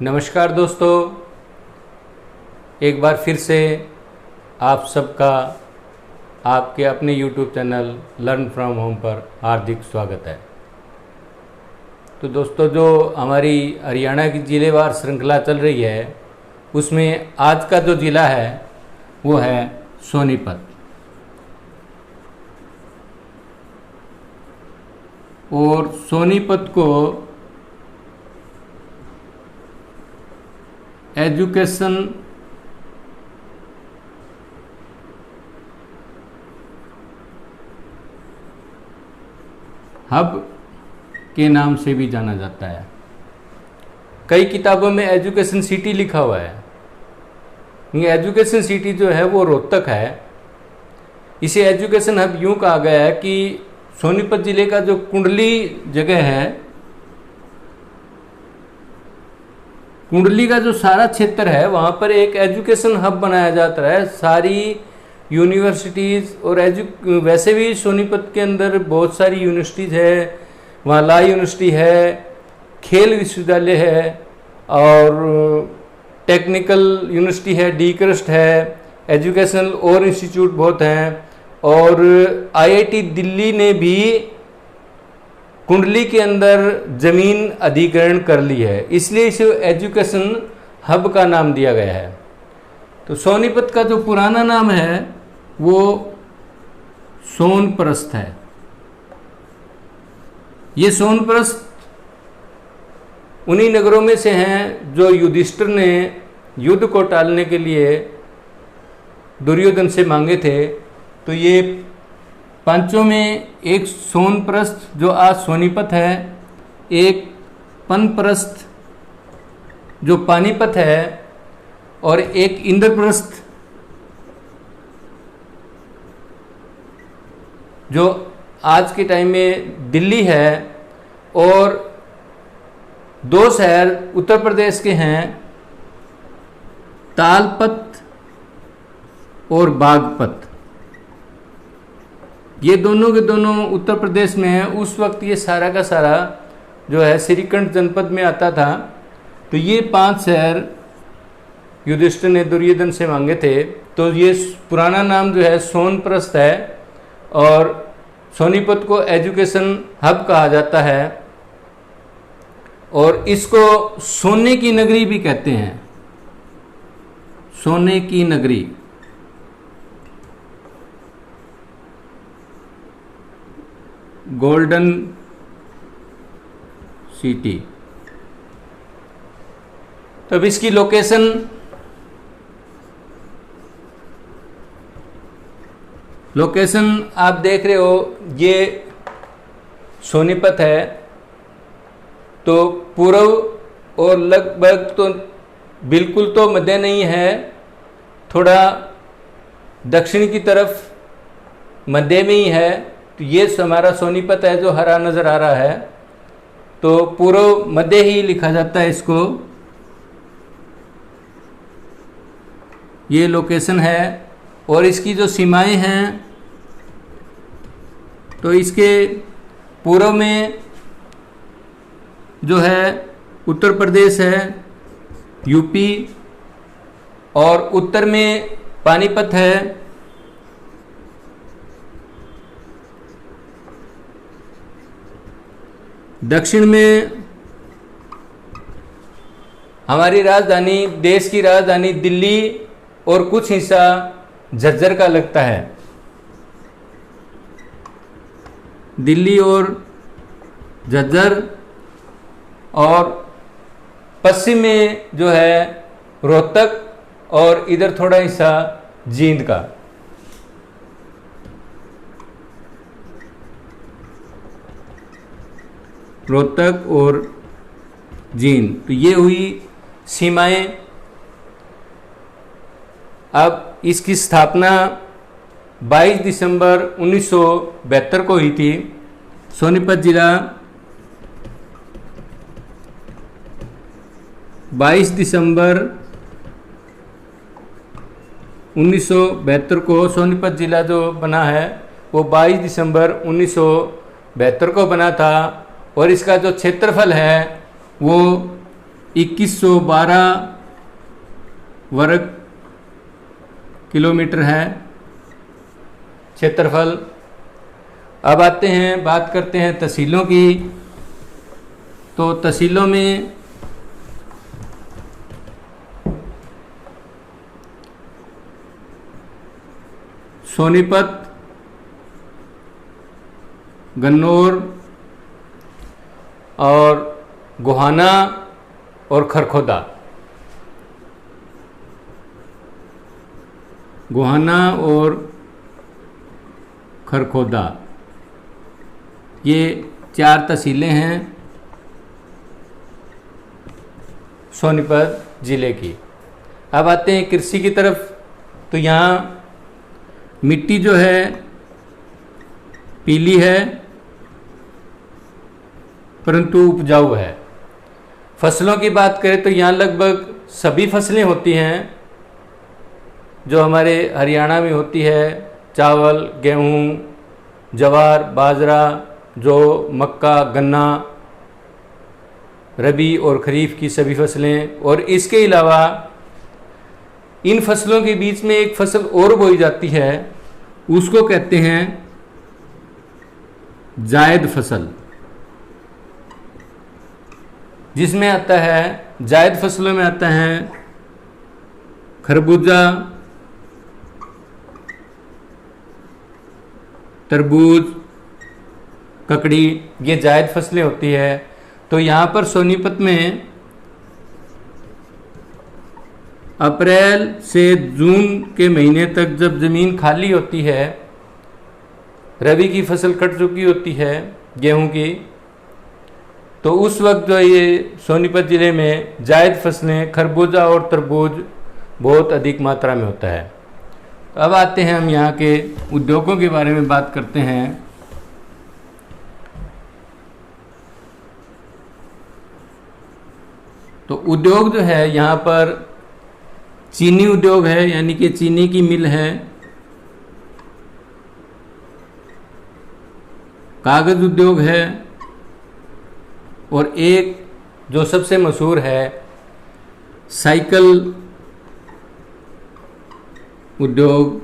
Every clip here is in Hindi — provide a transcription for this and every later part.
नमस्कार दोस्तों, एक बार फिर से आप सबका आपके अपने YouTube channel learn from home पर हार्दिक स्वागत है। तो दोस्तों, जो हमारी हरियाणा की ज़िलेवार श्रृंखला चल रही है उसमें आज का जो ज़िला है वो है सोनीपत। और सोनीपत को एजुकेशन हब के नाम से भी जाना जाता है। कई किताबों में एजुकेशन सिटी लिखा हुआ है। ये एजुकेशन सिटी जो है वो रोहतक है। इसे एजुकेशन हब यूँ कहा गया है कि सोनीपत ज़िले का जो कुंडली जगह है, कुंडली का जो सारा क्षेत्र है वहाँ पर एक एजुकेशन हब बनाया जाता है। सारी यूनिवर्सिटीज़ और वैसे भी सोनीपत के अंदर बहुत सारी यूनिवर्सिटीज़ है। वहाँ ला यूनिवर्सिटी है, खेल विश्वविद्यालय है और टेक्निकल यूनिवर्सिटी है, डी क्रस्ट है, एजुकेशनल और इंस्टीट्यूट बहुत हैं। और आईआईटी दिल्ली ने भी कुंडली के अंदर ज़मीन अधिग्रहण कर ली है, इसलिए इसे एजुकेशन हब का नाम दिया गया है। तो सोनीपत का जो पुराना नाम है वो सोनप्रस्थ है। ये सोनप्रस्थ उन्हीं नगरों में से हैं जो युधिष्ठिर ने युद्ध को टालने के लिए दुर्योधन से मांगे थे। तो ये पांचों में एक सोनप्रस्थ जो आज सोनीपत है, एक पनप्रस्थ जो पानीपत है और एक इंद्रप्रस्थ जो आज के टाइम में दिल्ली है। और दो शहर उत्तर प्रदेश के हैं, तालपत और बागपत। ये दोनों के दोनों उत्तर प्रदेश में है। उस वक्त ये सारा का सारा जो है श्रीकंठ जनपद में आता था। तो ये 5 शहर युधिष्ठिर ने दुर्योधन से मांगे थे। तो ये पुराना नाम जो है सोनप्रस्थ है और सोनीपत को एजुकेशन हब कहा जाता है। और इसको सोने की नगरी भी कहते हैं, सोने की नगरी। Golden city. तो अब इसकी लोकेशन आप देख रहे हो, ये सोनीपत है। तो पूर्व और लगभग तो बिल्कुल तो मध्य नहीं है, थोड़ा दक्षिण की तरफ मध्य में ही है। तो ये हमारा सोनीपत है जो हरा नज़र आ रहा है। तो पूर्व मध्य ही लिखा जाता है इसको। ये लोकेशन है और इसकी जो सीमाएं हैं, तो इसके पूर्व में जो है उत्तर प्रदेश है, यूपी, और उत्तर में पानीपत है। दक्षिण में हमारी राजधानी, देश की राजधानी दिल्ली और कुछ हिस्सा झज्जर का लगता है। दिल्ली और झज्जर, और पश्चिम में जो है रोहतक और इधर थोड़ा हिस्सा जींद का। रोहतक और जींद, तो ये हुई सीमाएं। अब इसकी स्थापना 22 दिसंबर 1972 को हुई थी। सोनीपत जिला 22 दिसंबर 1972 को सोनीपत जिला जो बना है वो 22 दिसंबर 1972 को बना था। और इसका जो क्षेत्रफल है वो 2112 वर्ग किलोमीटर है क्षेत्रफल। अब आते हैं, बात करते हैं तहसीलों की। तो तहसीलों में सोनीपत, गन्नौर और गोहाना और खरखोदा, गोहाना और खरखोदा, ये 4 तहसीलें हैं सोनीपत ज़िले की। अब आते हैं कृषि की तरफ। तो यहाँ मिट्टी जो है पीली है परंतु उपजाऊ है। फसलों की बात करें तो यहाँ लगभग सभी फसलें होती हैं जो हमारे हरियाणा में होती है। चावल, गेहूँ, ज्वार, बाजरा, जौ, मक्का, गन्ना, रबी और खरीफ की सभी फसलें। और इसके अलावा इन फसलों के बीच में एक फसल और बोई जाती है, उसको कहते हैं जायद फसल, जिसमें आता है, जायद फसलों में आता है खरबूजा, तरबूज, ककड़ी, ये जायद फसलें होती है। तो यहाँ पर सोनीपत में अप्रैल से जून के महीने तक जब ज़मीन खाली होती है, रबी की फसल कट चुकी होती है गेहूं की, तो उस वक्त जो ये सोनीपत ज़िले में जायद फसलें खरबूजा और तरबूज बहुत अधिक मात्रा में होता है। अब आते हैं हम यहाँ के उद्योगों के बारे में बात करते हैं। तो उद्योग जो है यहाँ पर चीनी उद्योग है, यानी कि चीनी की मिल है, कागज उद्योग है, और एक जो सबसे मशहूर है साइकिल उद्योग।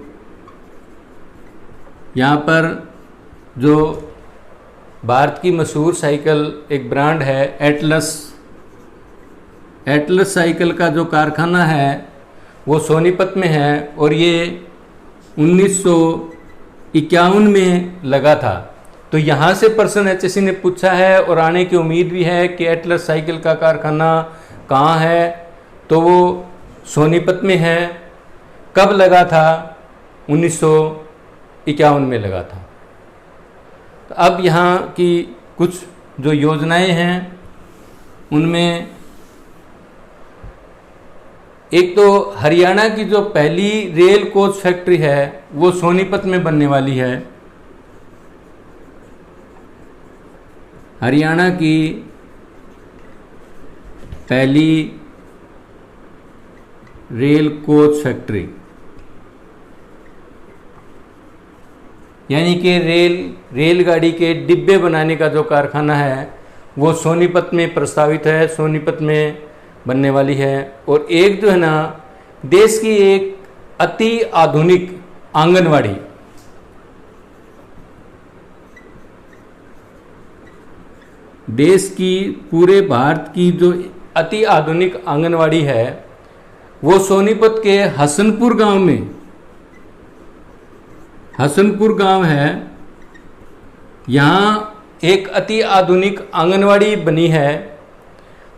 यहाँ पर जो भारत की मशहूर साइकिल एक ब्रांड है एटलस, एटलस साइकिल का जो कारखाना है वो सोनीपत में है और ये 1951 में लगा था। तो यहाँ से पर्सन HSC ने पूछा है और आने की उम्मीद भी है कि एटलस साइकिल का कारखाना कहाँ है, तो वो सोनीपत में है। कब लगा था? 1951 में लगा था। तो अब यहाँ की कुछ जो योजनाएं हैं उनमें एक तो हरियाणा की जो पहली रेल कोच फैक्ट्री है वो सोनीपत में बनने वाली है। हरियाणा की पहली रेल कोच फैक्ट्री, यानी कि रेलगाड़ी के डिब्बे बनाने का जो कारखाना है वो सोनीपत में प्रस्तावित है, सोनीपत में बनने वाली है। और एक जो है ना, देश की एक अति आधुनिक आंगनवाड़ी, देश की पूरे भारत की जो अति आधुनिक आंगनवाड़ी है वो सोनीपत के हसनपुर गांव में, हसनपुर गांव है, यहाँ एक अति आधुनिक आंगनवाड़ी बनी है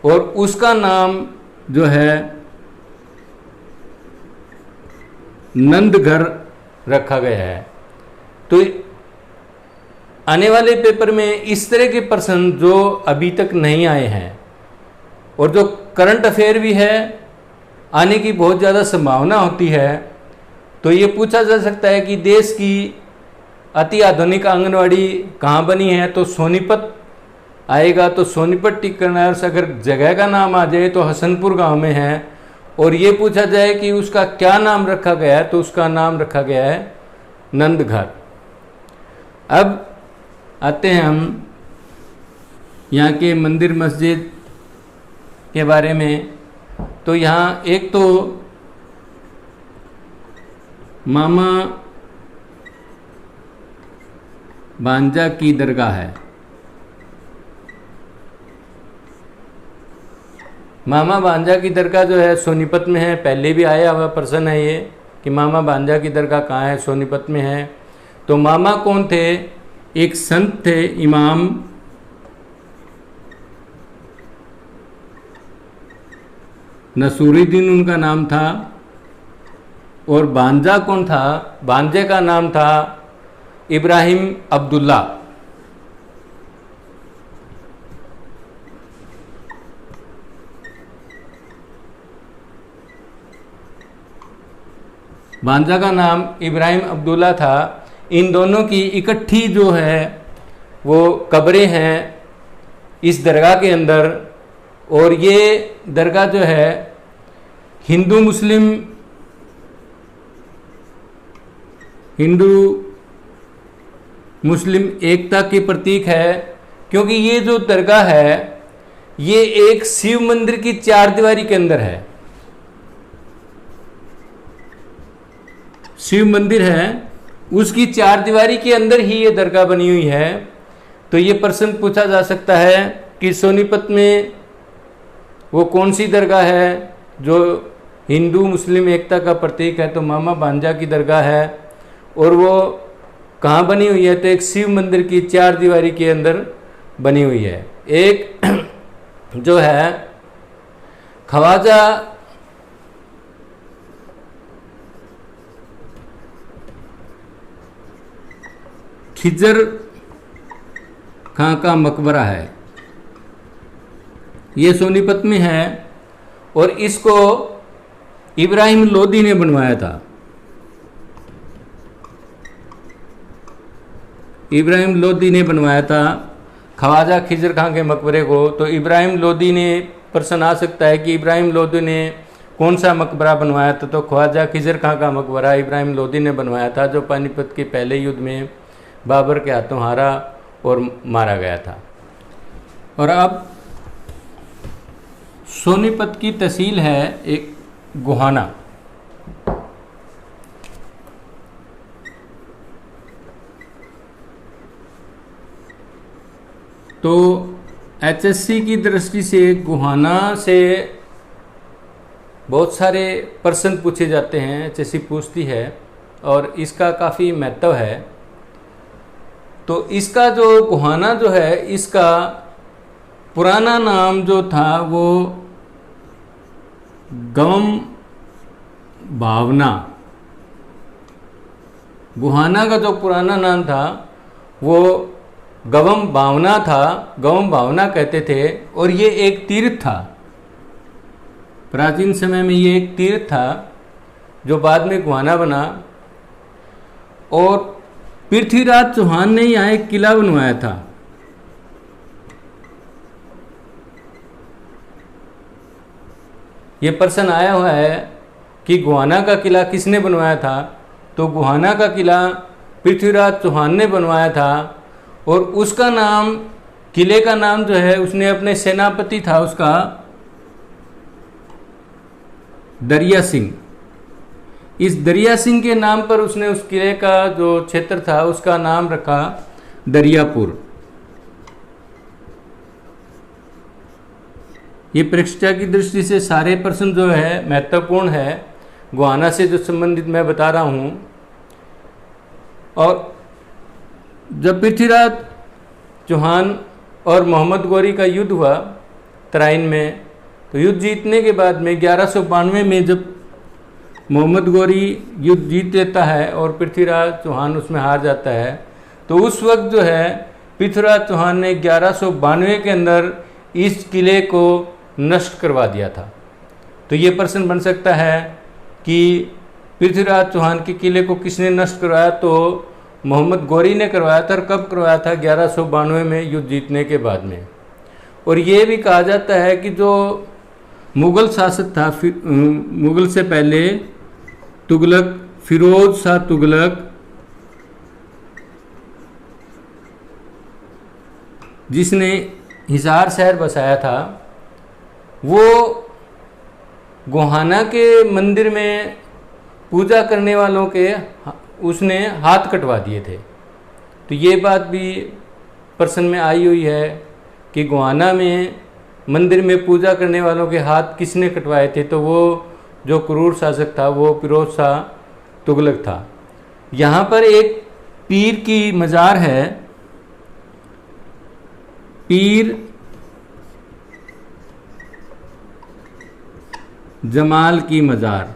और उसका नाम जो है नंदघर रखा गया है। तो आने वाले पेपर में इस तरह के प्रश्न जो अभी तक नहीं आए हैं और जो करंट अफेयर भी है, आने की बहुत ज़्यादा संभावना होती है, तो ये पूछा जा सकता है कि देश की अति आधुनिक आंगनवाड़ी कहाँ बनी है, तो सोनीपत आएगा। तो सोनीपत टिक्कर अगर जगह का नाम आ जाए तो हसनपुर गांव में है। और ये पूछा जाए कि उसका क्या नाम रखा गया है, तो उसका नाम रखा गया है नंदघर। अब आते हैं हम यहाँ के मंदिर मस्जिद के बारे में, तो यहाँ एक तो मामा भांजा की दरगाह है। मामा भांजा की दरगाह जो है सोनीपत में है। पहले भी आया हुआ पर्सन है ये कि मामा भांजा की दरगाह कहाँ है, सोनीपत में है। तो मामा कौन थे? एक संत थे, इमाम नसूरुद्दीन उनका नाम था। और भांजा कौन था? भांजे का नाम था इब्राहिम अब्दुल्ला। भांजा का नाम इब्राहिम अब्दुल्ला था। इन दोनों की इकट्ठी जो है वो कब्रें हैं इस दरगाह के अंदर। और ये दरगाह जो है हिंदू मुस्लिम एकता की प्रतीक है, क्योंकि ये जो दरगाह है ये एक शिव मंदिर की चारदीवारी के अंदर है। शिव मंदिर है, उसकी चारदीवारी के अंदर ही ये दरगाह बनी हुई है। तो ये प्रश्न पूछा जा सकता है कि सोनीपत में वो कौन सी दरगाह है जो हिंदू मुस्लिम एकता का प्रतीक है? तो मामा भांजा की दरगाह है। और वो कहाँ बनी हुई है? तो एक शिव मंदिर की चारदीवारी के अंदर बनी हुई है। एक जो है ख्वाजा खिजर खां का मकबरा है, ये सोनीपत में है। और इसको इब्राहिम लोदी ने बनवाया था। इब्राहिम लोदी ने बनवाया था ख्वाजा खिजर खां के मकबरे को। तो इब्राहिम लोदी ने प्रश्न आ सकता है कि इब्राहिम लोदी ने कौन सा मकबरा बनवाया था? तो ख्वाजा खिजर खां का मकबरा इब्राहिम लोदी ने बनवाया था, जो पानीपत के पहले युद्ध में बाबर के हाथों हारा और मारा गया था। और अब सोनीपत की तहसील है एक गोहाना। तो एचएससी की दृष्टि से गोहाना से बहुत सारे प्रश्न पूछे जाते हैं, एचएससी पूछती है और इसका काफ़ी महत्व है। तो इसका जो गोहाना जो है, इसका पुराना नाम जो था वो गवम भावना। गोहाना का जो पुराना नाम था वो गवम भावना था, गवम भावना कहते थे। और ये एक तीर्थ था, प्राचीन समय में ये एक तीर्थ था जो बाद में गोहाना बना। और पृथ्वीराज चौहान ने यहाँ एक किला बनवाया था। ये प्रश्न आया हुआ है कि गोहाना का किला किसने बनवाया था? तो गोहाना का किला पृथ्वीराज चौहान ने बनवाया था। और उसका नाम, किले का नाम जो है, उसने अपने सेनापति था उसका दरिया सिंह। इस दरिया सिंह के नाम पर उसने उस किले का जो क्षेत्र था उसका नाम रखा दरियापुर। ये परीक्षा की दृष्टि से सारे प्रश्न जो है महत्वपूर्ण है, गोहाना से जो संबंधित मैं बता रहा हूँ। और जब पृथ्वीराज चौहान और मोहम्मद गौरी का युद्ध हुआ तराइन में, तो युद्ध जीतने के बाद में 1192 में जब मोहम्मद गौरी युद्ध जीत लेता है और पृथ्वीराज चौहान उसमें हार जाता है, तो उस वक्त जो है पृथ्वीराज चौहान ने 1192 के अंदर इस किले को नष्ट करवा दिया था। तो ये प्रश्न बन सकता है कि पृथ्वीराज चौहान के किले को किसने नष्ट करवाया? तो मोहम्मद गौरी ने करवाया था। और कब करवाया था? 1192 में युद्ध जीतने के बाद में। और ये भी कहा जाता है कि जो मुग़ल शासक था, मुग़ल से पहले तुगलक, फिरोज शाह तुगलक, जिसने हिसार शहर बसाया था, वो गोहाना के मंदिर में पूजा करने वालों के उसने हाथ कटवा दिए थे। तो ये बात भी प्रश्न में आई हुई है कि गोहाना में मंदिर में पूजा करने वालों के हाथ किसने कटवाए थे। तो वो जो क्रूर शासक था वो फिरोज शाह तुगलक था। यहाँ पर एक पीर की मज़ार है, पीर जमाल की मज़ार।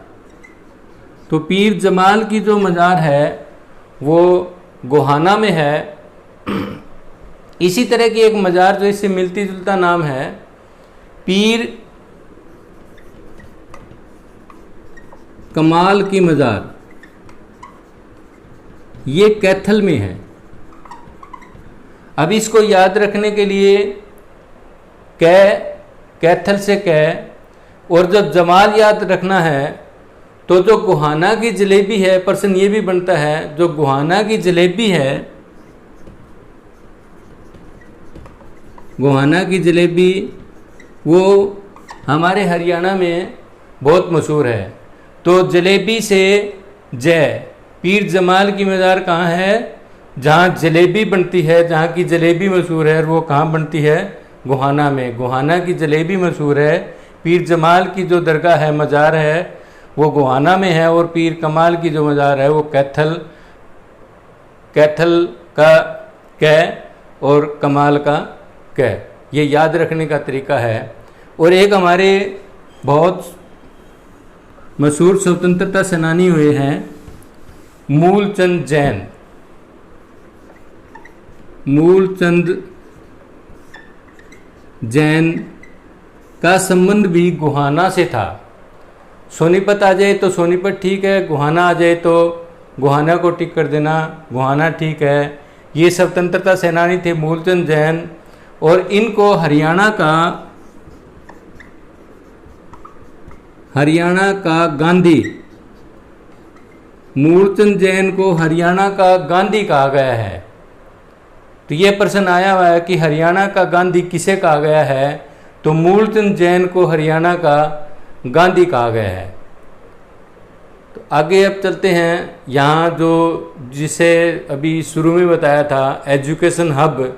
तो पीर जमाल की जो मज़ार है वो गोहाना में है। इसी तरह की एक मज़ार जो इससे मिलती जुलता नाम है, पीर कमाल की मज़ार, ये कैथल में है। अब इसको याद रखने के लिए कैथल से और जब जमाल याद रखना है तो जो गोहाना की जलेबी है, प्रश्न ये भी बनता है जो गोहाना की जलेबी है, गोहाना की जलेबी वो हमारे हरियाणा में बहुत मशहूर है। तो जलेबी से जय, पीर जमाल की मज़ार कहाँ है? जहाँ जलेबी बनती है, जहाँ की जलेबी मशहूर है, वो कहाँ बनती है? गोहाना में। गोहाना की जलेबी मशहूर है। पीर जमाल की जो दरगाह है, मज़ार है, वो गोहाना में है। और पीर कमाल की जो मज़ार है वो कैथल का कै और कमाल का कै, ये याद रखने का तरीका है। और एक हमारे बहुत मशहूर स्वतंत्रता सेनानी हुए हैं मूलचंद जैन। मूलचंद जैन का संबंध भी गोहाना से था। सोनीपत आ जाए तो सोनीपत ठीक है, गोहाना आ जाए तो गोहाना को टिक कर देना, गोहाना ठीक है। ये स्वतंत्रता सेनानी थे मूलचंद जैन, और इनको हरियाणा का गांधी, मूलचंद जैन को हरियाणा का गांधी कहा गया है। तो ये प्रश्न आया हुआ है कि हरियाणा का गांधी किसे कहा गया है? तो मूलचंद जैन को हरियाणा का गांधी कहा गया है। तो आगे अब चलते हैं। यहाँ जो जिसे अभी शुरू में बताया था एजुकेशन हब,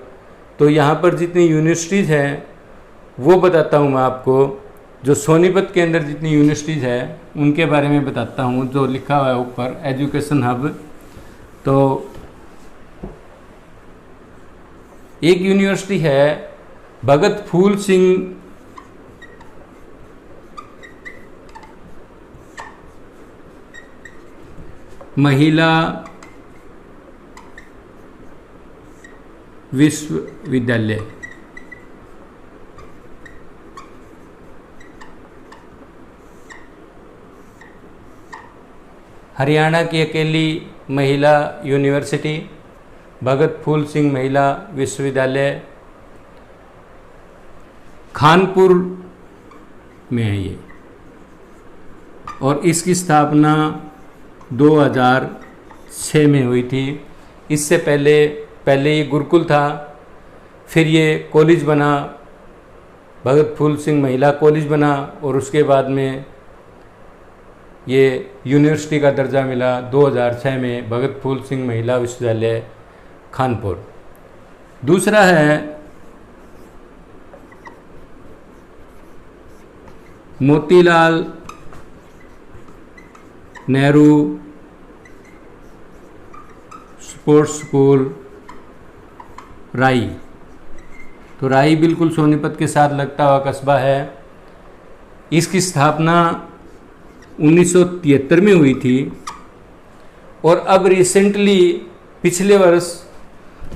तो यहाँ पर जितनी यूनिवर्सिटीज़ हैं वो बताता हूँ मैं आपको। जो सोनीपत के अंदर जितनी यूनिवर्सिटीज़ है उनके बारे में बताता हूँ, जो लिखा हुआ है ऊपर एजुकेशन हब। तो एक यूनिवर्सिटी है भगत फूल सिंह महिला विश्वविद्यालय। हरियाणा की अकेली महिला यूनिवर्सिटी भगत फूल सिंह महिला विश्वविद्यालय खानपुर में है ये, और इसकी स्थापना 2006 में हुई थी। इससे पहले ये गुरुकुल था, फिर ये कॉलेज बना, भगत फूल सिंह महिला कॉलेज बना, और उसके बाद में ये यूनिवर्सिटी का दर्जा मिला 2006 में भगत फूल सिंह महिला विश्वविद्यालय खानपुर। दूसरा है मोतीलाल नेहरू स्पोर्ट्स स्कूल राई। तो राई बिल्कुल सोनीपत के साथ लगता हुआ कस्बा है। इसकी स्थापना 1973 में हुई थी, और अब रिसेंटली पिछले वर्ष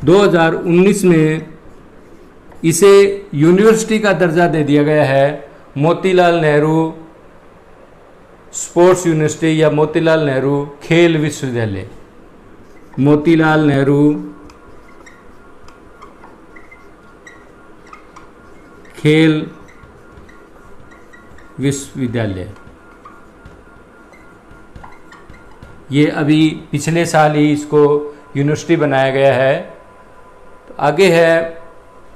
2019 में इसे यूनिवर्सिटी का दर्जा दे दिया गया है। मोतीलाल नेहरू स्पोर्ट्स यूनिवर्सिटी या मोतीलाल नेहरू खेल विश्वविद्यालय। मोतीलाल नेहरू खेल विश्वविद्यालय, ये अभी पिछले साल ही इसको यूनिवर्सिटी बनाया गया है। तो आगे है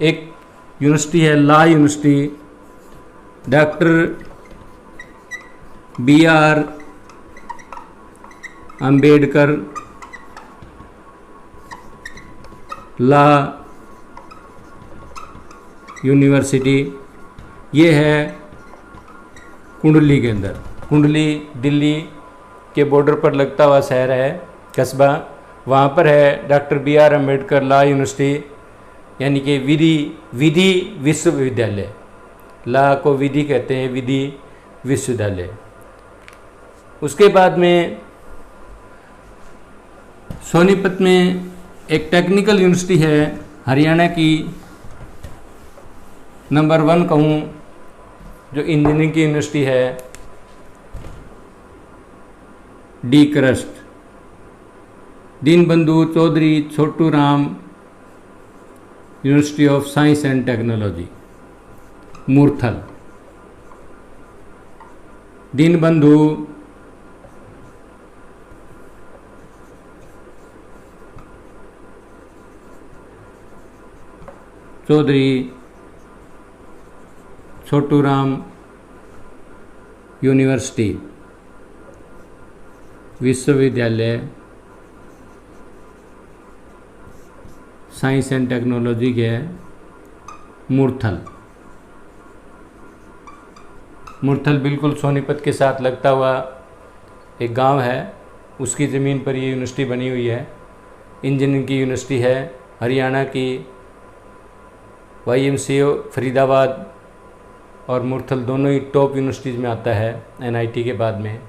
एक यूनिवर्सिटी है law university doctor BR Ambedkar law university, ये है कुंडली के अंदर। कुंडली दिल्ली के बॉर्डर पर लगता हुआ शहर है, कस्बा। वहाँ पर है doctor BR Ambedkar law university, यानी कि विधि विश्वविद्यालय। लॉ को विधि कहते हैं, विधि विश्वविद्यालय। उसके बाद में सोनीपत में एक टेक्निकल यूनिवर्सिटी है, हरियाणा की नंबर 1 कहूँ, जो इंजीनियरिंग की यूनिवर्सिटी है, D CRUST, Deenbandhu Chaudhary Chhotu Ram university of science and technology, Murthal. Deenbandhu Chaudhary Chhotu Ram university विश्वविद्यालय साइंस एंड टेक्नोलॉजी के मूर्थल। मूर्थल बिल्कुल सोनीपत के साथ लगता हुआ एक गांव है, उसकी ज़मीन पर ये यूनिवर्सिटी बनी हुई है। इंजीनियरिंग की यूनिवर्सिटी है, हरियाणा की। YMCA फरीदाबाद और मूर्थल दोनों ही टॉप यूनिवर्सिटीज़ में आता है NIT के बाद में।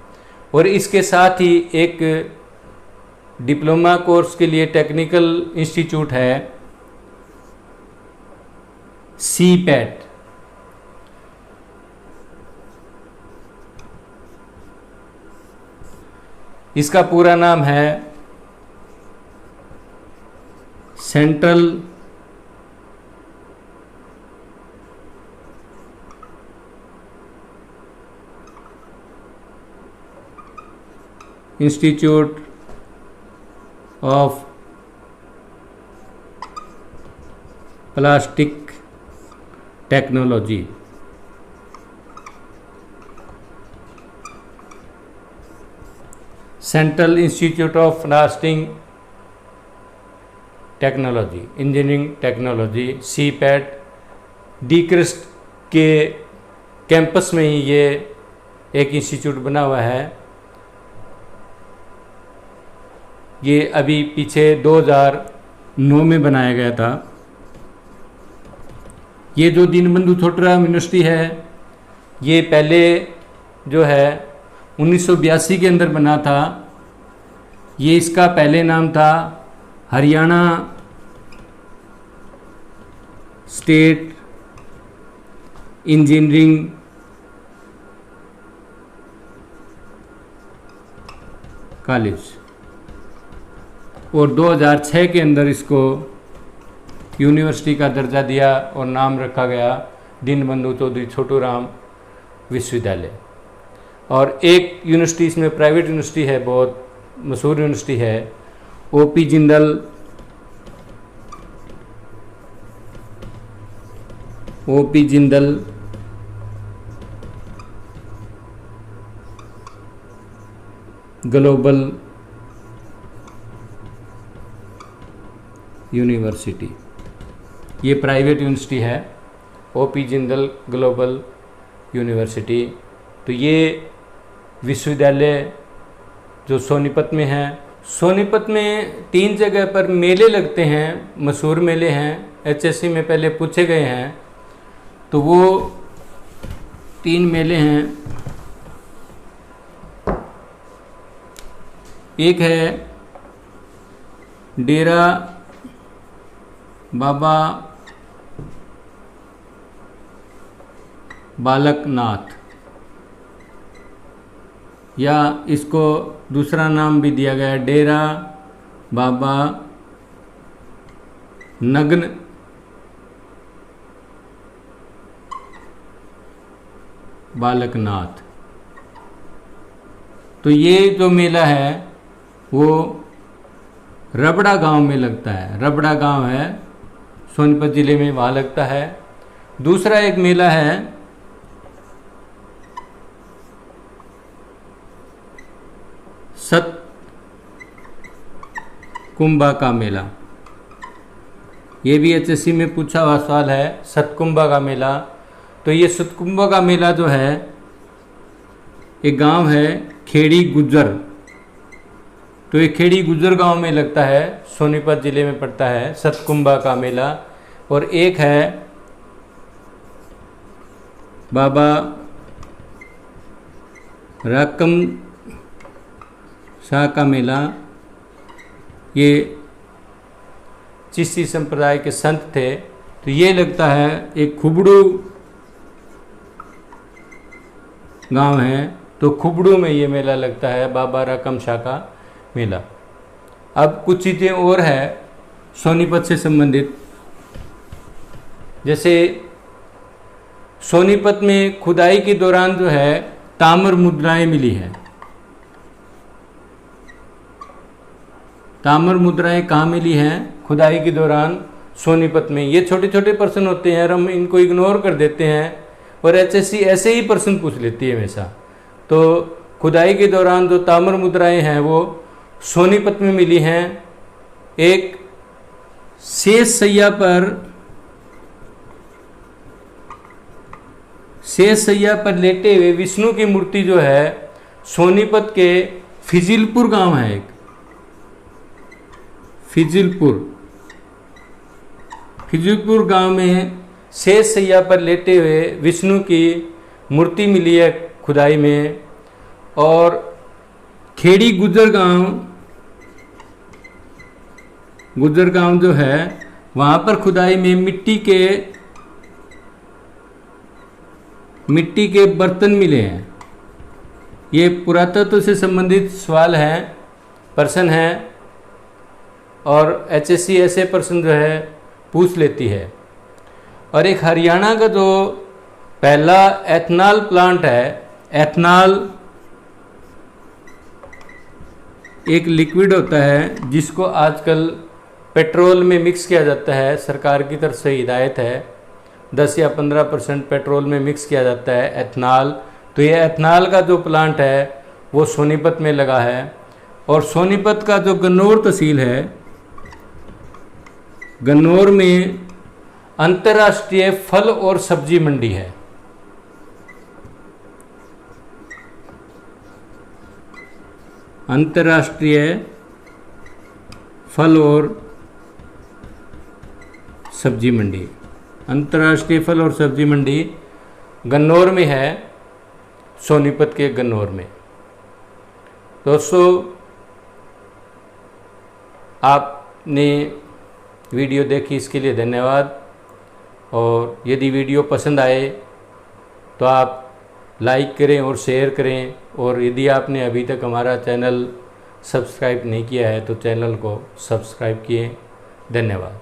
और इसके साथ ही एक डिप्लोमा कोर्स के लिए टेक्निकल इंस्टीट्यूट है, CPET। इसका पूरा नाम है central institute of plastic technology. Central institute of plastic technology, engineering technology, CPET। D crust के कैंपस में ही ये एक इंस्टीट्यूट बना हुआ है। ये अभी पीछे 2009 में बनाया गया था। ये जो दीनबंधु छोटूराम यूनिवर्सिटी है, ये पहले जो है 1982 के अंदर बना था। ये इसका पहले नाम था हरियाणा स्टेट इंजीनियरिंग कॉलेज, और 2006 के अंदर इसको यूनिवर्सिटी का दर्जा दिया और नाम रखा गया दीनबंधु चौधरी छोटू राम विश्वविद्यालय। और एक यूनिवर्सिटी इसमें प्राइवेट यूनिवर्सिटी है, बहुत मशहूर यूनिवर्सिटी है, OP जिंदल ग्लोबल यूनिवर्सिटी। ये प्राइवेट यूनिवर्सिटी है, OP जिंदल ग्लोबल यूनिवर्सिटी। तो ये विश्वविद्यालय जो सोनीपत में है। सोनीपत में 3 जगह पर मेले लगते हैं, मशहूर मेले हैं, HSC में पहले पूछे गए हैं। तो वो 3 मेले हैं। एक है डेरा बाबा बालकनाथ, या इसको दूसरा नाम भी दिया गया डेरा बाबा नग्न बालकनाथ। तो ये जो मेला है वो रबड़ा गांव में लगता है। रबड़ा गांव है सोनीपत ज़िले में, वहाँ लगता है। दूसरा एक मेला है सतकुंभा का मेला, ये भी एचएससी में पूछा हुआ सवाल है, सतकुंभा का मेला। तो ये सतकुंभा का मेला जो है, एक गांव है खेड़ी गुज्जर, तो ये खेड़ी गुज्जर गांव में लगता है, सोनीपत जिले में पड़ता है सतकुंभा का मेला। और एक है बाबा राकम शाह का मेला, ये चिश्ती संप्रदाय के संत थे, तो ये लगता है एक खुबड़ू गांव है, तो खुबड़ू में ये मेला लगता है, बाबा राकम शाह का मेला। अब कुछ चीज़ें और है सोनीपत से संबंधित, जैसे सोनीपत में खुदाई के दौरान जो है ताम्र मुद्राएं मिली हैं। ताम्र मुद्राएं कहाँ मिली हैं? खुदाई के दौरान सोनीपत में। ये छोटे छोटे प्रश्न होते हैं और हम इनको इग्नोर कर देते हैं, और एचएससी ऐसे ही प्रश्न पूछ लेती है हमेशा। तो खुदाई के दौरान जो ताम्र मुद्राएं हैं वो सोनीपत में मिली हैं। एक शेष सैया पर लेटे हुए विष्णु की मूर्ति जो है सोनीपत के फिजिलपुर गांव है, एक फिजिलपुर गांव में शेष सैया पर लेटे हुए विष्णु की मूर्ति मिली है खुदाई में। और खेड़ी गुज्जर गांव जो है वहाँ पर खुदाई में मिट्टी के बर्तन मिले हैं। ये पुरातत्व से संबंधित सवाल हैं, प्रश्न हैं, और एचएससी ऐसे प्रश्न जो है पूछ लेती है। और एक हरियाणा का जो पहला एथनॉल प्लांट है, एथनॉल एक लिक्विड होता है जिसको आजकल पेट्रोल में मिक्स किया जाता है, सरकार की तरफ से हिदायत है 10 या 15% पेट्रोल में मिक्स किया जाता है एथनॉल। तो ये एथनॉल का जो प्लांट है वो सोनीपत में लगा है। और सोनीपत का जो गन्नौर तहसील है, गन्नौर में अंतर्राष्ट्रीय फल और सब्जी मंडी है। अंतर्राष्ट्रीय फल और सब्जी मंडी, अंतर्राष्ट्रीय फल और सब्जी मंडी गन्नौर में है, सोनीपत के गन्नौर में। दोस्तों, आपने वीडियो देखी इसके लिए धन्यवाद। और यदि वीडियो पसंद आए तो आप लाइक करें और शेयर करें। और यदि आपने अभी तक हमारा चैनल सब्सक्राइब नहीं किया है तो चैनल को सब्सक्राइब किए। धन्यवाद।